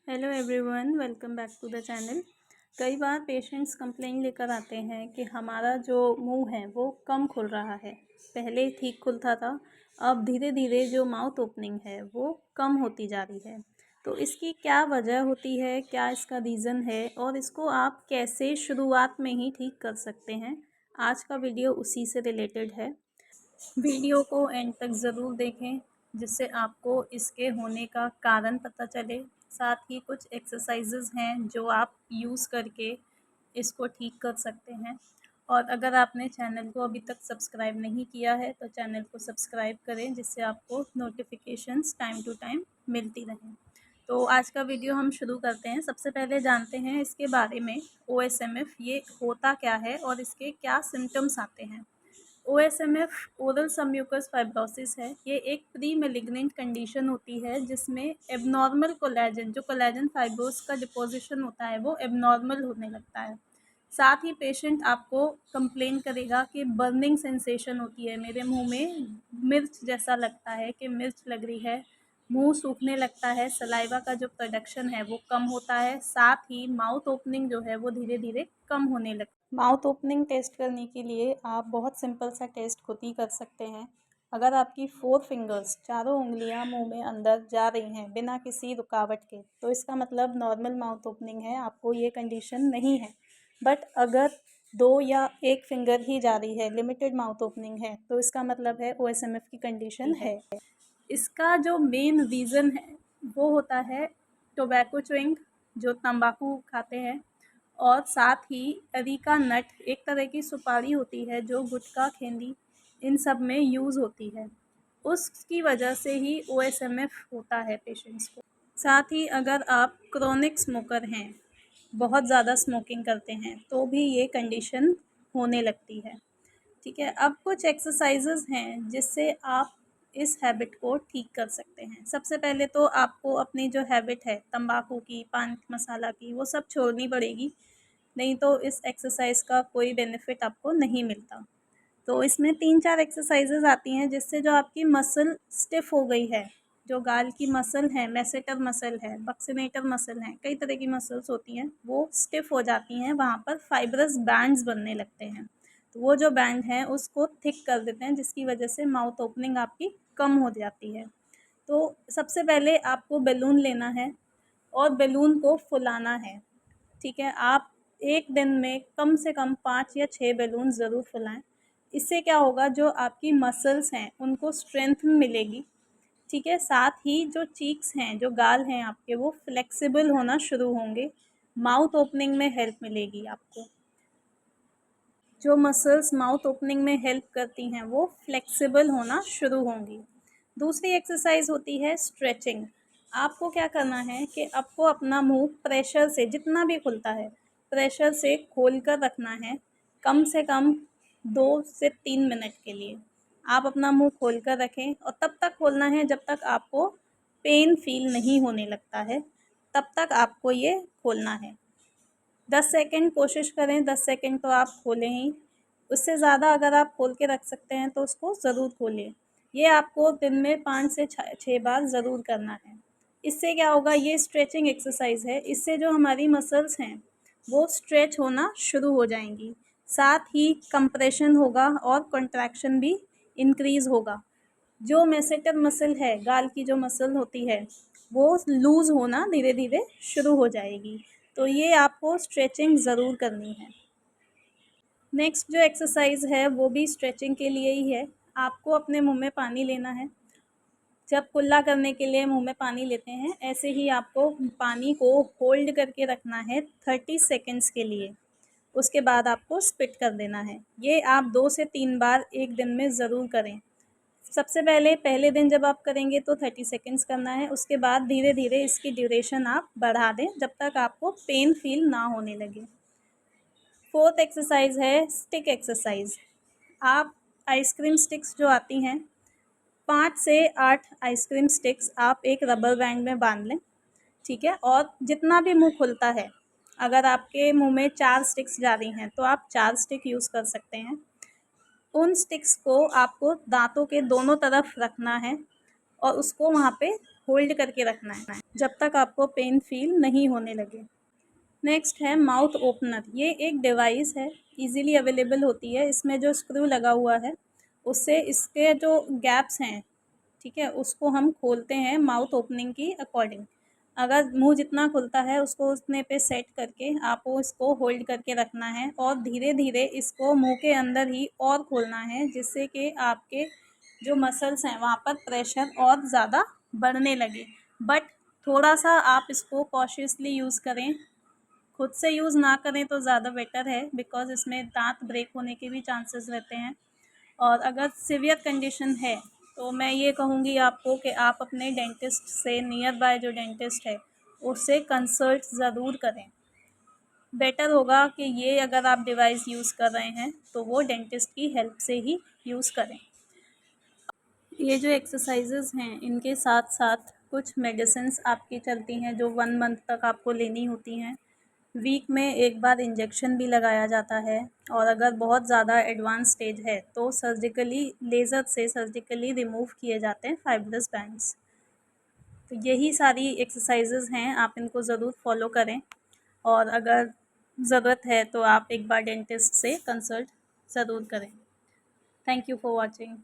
Hello everyone, welcome back to the channel. कई बार patients complain लेकर आते हैं कि हमारा जो मुंह है वो कम खुल रहा है। पहले ठीक खुलता था, अब धीरे धीरे जो माउथ ओपनिंग है वो कम होती जा रही है। तो इसकी क्या वजह होती है, क्या इसका रीज़न है और इसको आप कैसे शुरुआत में ही ठीक कर सकते हैं, आज का वीडियो उसी से रिलेटेड है। वीडियो को एंड तक ज़रूर देखें जिससे आपको इसके होने का कारण पता चले। साथ ही कुछ एक्सरसाइजेज़ हैं जो आप यूज़ करके इसको ठीक कर सकते हैं। और अगर आपने चैनल को अभी तक सब्सक्राइब नहीं किया है तो चैनल को सब्सक्राइब करें जिससे आपको नोटिफिकेशंस टाइम टू टाइम मिलती रहें। तो आज का वीडियो हम शुरू करते हैं। सबसे पहले जानते हैं इसके बारे में OSMF ये होता क्या है और इसके क्या सिम्टम्स आते हैं। OSMF ओरल सबम्यूकस फाइब्रोसिस है। ये एक प्री मेलिग्नेंट कंडीशन होती है जिसमें एबनॉर्मल कोलेजन, जो कोलेजन फाइब्रोस का डिपोजिशन होता है वो एबनॉर्मल होने लगता है। साथ ही पेशेंट आपको कंप्लेन करेगा कि बर्निंग सेंसेशन होती है, मेरे मुंह में मिर्च जैसा लगता है कि मिर्च लग रही है, मुंह सूखने लगता है, सलाइवा का जो प्रोडक्शन है वो कम होता है। साथ ही माउथ ओपनिंग जो है वो धीरे धीरे कम होने लगता है। माउथ ओपनिंग टेस्ट करने के लिए आप बहुत सिंपल सा टेस्ट खुद ही कर सकते हैं। अगर आपकी 4 फिंगर्स, चारों उंगलियां मुंह में अंदर जा रही हैं बिना किसी रुकावट के, तो इसका मतलब नॉर्मल माउथ ओपनिंग है, आपको ये कंडीशन नहीं है। बट अगर 2 या 1 फिंगर ही जा रही है, लिमिटेड माउथ ओपनिंग है, तो इसका मतलब है OSMF की कंडीशन है। इसका जो मेन रीज़न है वो होता है टोबैको च्युइंग, जो तंबाकू खाते हैं, और साथ ही अरीका नट, एक तरह की सुपारी होती है जो गुटखा, खेंदी इन सब में यूज़ होती है। उसकी वजह से ही OSMF होता है पेशेंट्स को। साथ ही अगर आप क्रोनिक स्मोकर हैं, बहुत ज़्यादा स्मोकिंग करते हैं, तो भी ये कंडीशन होने लगती है। ठीक है, अब कुछ एक्सरसाइजेज़ हैं जिससे आप इस हैबिट को ठीक कर सकते हैं। सबसे पहले तो आपको अपनी जो हैबिट है तंबाकू की, पान मसाला की, वो सब छोड़नी पड़ेगी, नहीं तो इस एक्सरसाइज का कोई बेनिफिट आपको नहीं मिलता। तो इसमें 3-4 एक्सरसाइजेज़ आती हैं जिससे जो आपकी मसल स्टिफ़ हो गई है, जो गाल की मसल है, मैसेटर मसल है, बक्सिनेटर मसल है, कई तरह की मसल्स होती हैं, वो स्टिफ़ हो जाती हैं, वहाँ पर फाइब्रस बैंड्स बनने लगते हैं। तो वो जो बैंड हैं उसको थिक कर देते हैं जिसकी वजह से माउथ ओपनिंग आपकी कम हो जाती है। तो सबसे पहले आपको बैलून लेना है और बैलून को फुलाना है। ठीक है, आप एक दिन में कम से कम 5 या 6 बैलून ज़रूर फुलाएं। इससे क्या होगा, जो आपकी मसल्स हैं उनको स्ट्रेंथ मिलेगी। ठीक है, साथ ही जो चीक्स हैं, जो गाल हैं आपके, वो फ्लेक्सिबल होना शुरू होंगे, माउथ ओपनिंग में हेल्प मिलेगी आपको। जो मसल्स माउथ ओपनिंग में हेल्प करती हैं वो फ्लेक्सिबल होना शुरू होंगी। दूसरी एक्सरसाइज होती है स्ट्रेचिंग। आपको क्या करना है कि आपको अपना मुंह प्रेशर से, जितना भी खुलता है, प्रेशर से खोल कर रखना है, कम से कम 2 से 3 मिनट के लिए। आप अपना मुंह खोल कर रखें और तब तक खोलना है जब तक आपको पेन फील नहीं होने लगता है, तब तक आपको ये खोलना है। 10 सेकंड कोशिश करें, 10 सेकंड तो आप खोलें ही। उससे ज़्यादा अगर आप खोल के रख सकते हैं तो उसको ज़रूर खोलें। ये आपको दिन में 5 से 6 बार ज़रूर करना है। इससे क्या होगा, ये स्ट्रेचिंग एक्सरसाइज है, इससे जो हमारी मसल्स हैं वो स्ट्रेच होना शुरू हो जाएंगी। साथ ही कंप्रेशन होगा और कॉन्ट्रैक्शन भी इंक्रीज़ होगा। जो मैसेटर मसल है, गाल की जो मसल होती है, वो लूज़ होना धीरे धीरे शुरू हो जाएगी। तो ये आपको स्ट्रेचिंग ज़रूर करनी है। नेक्स्ट जो एक्सरसाइज है वो भी स्ट्रेचिंग के लिए ही है। आपको अपने मुंह में पानी लेना है। जब कुल्ला करने के लिए मुंह में पानी लेते हैं, ऐसे ही आपको पानी को होल्ड करके रखना है 30 सेकेंड्स के लिए। उसके बाद आपको स्पिट कर देना है। ये आप 2 से 3 बार एक दिन में ज़रूर करें। सबसे पहले दिन जब आप करेंगे तो 30 सेकेंड्स करना है, उसके बाद धीरे धीरे इसकी ड्यूरेशन आप बढ़ा दें जब तक आपको पेन फील ना होने लगे। 4th एक्सरसाइज है स्टिक एक्सरसाइज। आप आइसक्रीम स्टिक्स जो आती हैं, 5 से 8 आइसक्रीम स्टिक्स आप एक रबर बैंड में बांध लें। ठीक है, और जितना भी मुंह खुलता है, अगर आपके मुंह में 4 स्टिक्स जा रही हैं तो आप 4 स्टिक यूज़ कर सकते हैं। उन स्टिक्स को आपको दांतों के दोनों तरफ रखना है और उसको वहाँ पे होल्ड करके रखना है जब तक आपको पेन फील नहीं होने लगे। नेक्स्ट है माउथ ओपनर। ये एक डिवाइस है, इजीली अवेलेबल होती है। इसमें जो स्क्रू लगा हुआ है उससे इसके जो गैप्स हैं, ठीक है, उसको हम खोलते हैं माउथ ओपनिंग की अकॉर्डिंग। अगर मुंह जितना खुलता है उसको उतने पे सेट करके आपको इसको होल्ड करके रखना है और धीरे धीरे इसको मुंह के अंदर ही और खोलना है, जिससे कि आपके जो मसल्स हैं वहाँ पर प्रेशर और ज़्यादा बढ़ने लगे। बट थोड़ा सा आप इसको कॉशियसली यूज़ करें, खुद से यूज़ ना करें तो ज़्यादा बेटर है, बिकॉज़ इसमें दांत ब्रेक होने के भी चांसेस रहते हैं। और अगर सीवियर कंडीशन है तो मैं ये कहूँगी आपको कि आप अपने डेंटिस्ट से, नियर बाय जो डेंटिस्ट है उससे कंसल्ट ज़रूर करें। बेटर होगा कि ये अगर आप डिवाइस यूज़ कर रहे हैं तो वो डेंटिस्ट की हेल्प से ही यूज़ करें। ये जो एक्सरसाइजेज़ हैं इनके साथ साथ कुछ मेडिसिन्स आपकी चलती हैं जो 1 मंथ तक आपको लेनी होती हैं। वीक में एक बार इंजेक्शन भी लगाया जाता है, और अगर बहुत ज़्यादा एडवांस स्टेज है तो सर्जिकली लेज़र से सर्जिकली रिमूव किए जाते हैं फाइब्रस बैंड्स। तो यही सारी एक्सरसाइजेज़ हैं, आप इनको ज़रूर फॉलो करें। और अगर ज़रूरत है तो आप एक बार डेंटिस्ट से कंसल्ट ज़रूर करें। Thank you for watching.